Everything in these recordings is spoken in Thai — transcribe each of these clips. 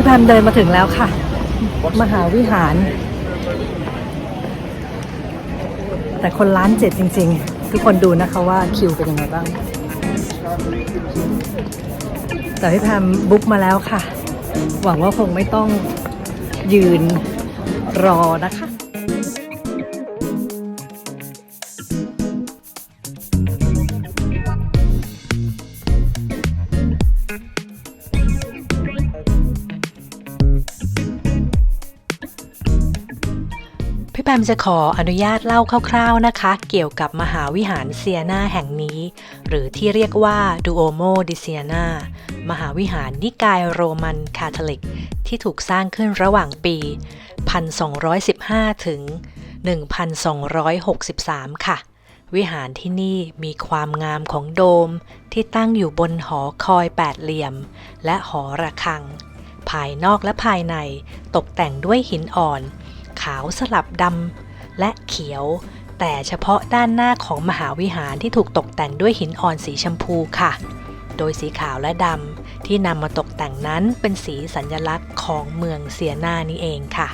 แพมเดินมาถึงแล้วค่ะมหาวิหารแต่คนล้านเจ็ดจริงๆทุกคนดูนะคะว่าคิวเป็นยังไงบ้างแต่พี่แพมบุ๊กมาแล้วค่ะหวังว่าคงไม่ต้องยืนรอนะคะพี่แพมจะขออนุญาตเล่าคร่าวๆนะคะเกี่ยวกับมหาวิหารเซียนาแห่งนี้หรือที่เรียกว่าดูโอโมดิเซียนามหาวิหารนิกายโรมันคาทอลิกที่ถูกสร้างขึ้นระหว่างปี 1215 ถึง 1263 ค่ะวิหารที่นี่มีความงามของโดมที่ตั้งอยู่บนหอคอยแปดเหลี่ยมและหอระฆังภายนอกและภายในตกแต่งด้วยหินอ่อนขาวสลับดำและเขียวแต่เฉพาะด้านหน้าของมหาวิหารที่ถูกตกแต่งด้วยหินอ่อนสีชมพูค่ะโดยสีขาวและดำที่นำมาตกแต่งนั้นเป็นสีสัญลักษณ์ของเมืองเซียนานี่เองค่ะ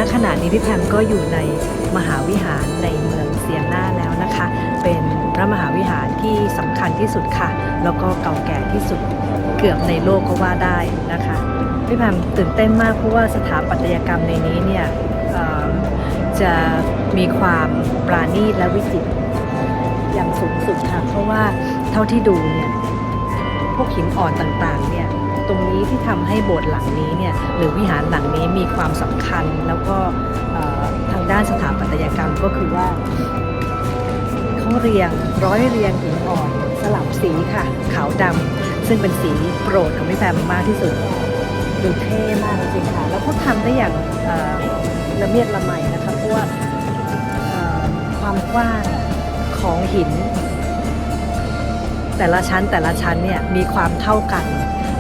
ณขณะนี้พี่แพมก็อยู่ในมหาวิหารในเมืองเซียนาแล้วนะคะเป็นพระมหาวิหารที่สำคัญที่สุดค่ะแล้วก็เก่าแก่ที่สุดเกือบในโลกก็ว่าได้นะคะพี่แพมตื่นเต้นมากเพราะว่าสถาปัตยกรรมในนี้เนี่ยจะมีความปราณีตและวิจิตรอย่างสูงสุดค่ะเพราะว่าเท่าที่ดูเนี่ยพวกหินอ่อนต่างๆเนี่ยตรงนี้ที่ทำให้โบสถ์หลังนี้เนี่ยหรือวิหารหลังนี้มีความสำคัญแล้วก็ทางด้านสถาปัตยกรรมก็คือว่าเขาร้อยเรียงหินอ่อนสลับสีค่ะขาวดำซึ่งเป็นสีโปรดของพี่แพมมากที่สุดดูเท่มากจริงค่ะแล้วเขาทำได้อย่างละเมียดละไมนะคะเพราะว่าความกว้างของหินแต่ละชั้นเนี่ยมีความเท่ากัน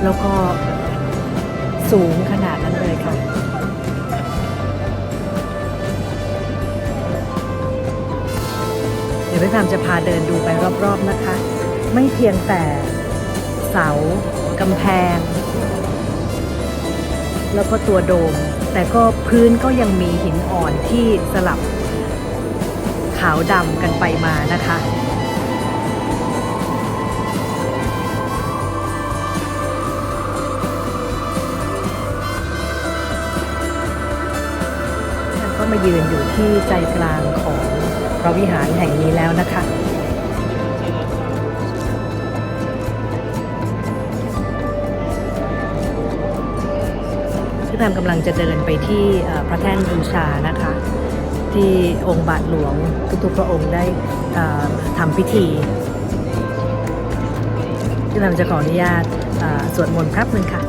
แล้วก็สูงขนาดนั้นเลยค่ะเดี๋ยวพี่แพมจะพาเดินดูไปรอบๆนะคะไม่เพียงแต่เสากำแพงแล้วก็ตัวโดมแต่ก็พื้นก็ยังมีหินอ่อนที่สลับขาวดำกันไปมานะคะก็มายืนอยู่ที่ใจกลางของพระวิหารแห่งนี้แล้วนะคะพี่แพมกำลังจะเดินไปที่พระแท่นบูชานะคะที่องค์บาทหลวงทุกๆพระองค์ได้ทำพิธีพี่แพมจะขออนุญาตสวดมนต์แป๊บนึงค่ะ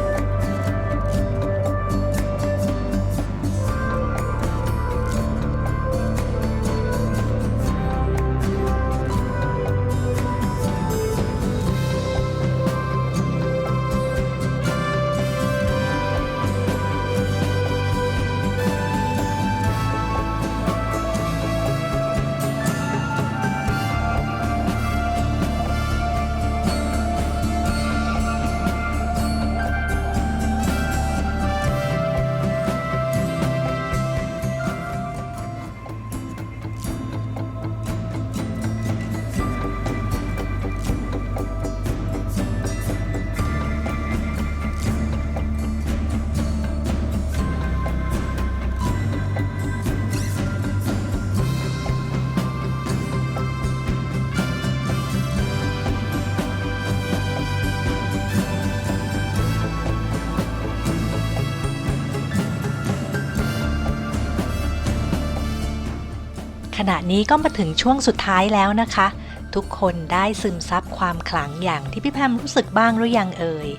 ณะนี้ก็มาถึงช่วงสุดท้ายแล้วนะคะ ทุกคนได้ซึมซับความขลังอย่างที่พี่แพมรู้สึกบ้างหรือยังเอ่ย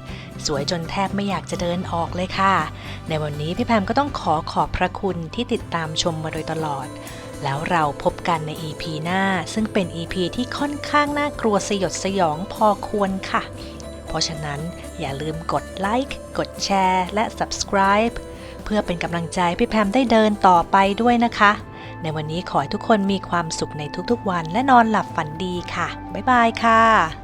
สวยจนแทบไม่อยากจะเดินออกเลยค่ะในวันนี้พี่แพมก็ต้องขอบพระคุณที่ติดตามชมมาโดยตลอดแล้วเราพบกันใน EP หน้าซึ่งเป็น EP ที่ค่อนข้างน่ากลัวสยดสยองพอควรค่ะเพราะฉะนั้นอย่าลืมกดไลค์กดแชร์และ Subscribe เพื่อเป็นกำลังใจพี่แพมได้เดินต่อไปด้วยนะคะในวันนี้ขอให้ทุกคนมีความสุขในทุกๆวันและนอนหลับฝันดีค่ะบ๊ายบายค่ะ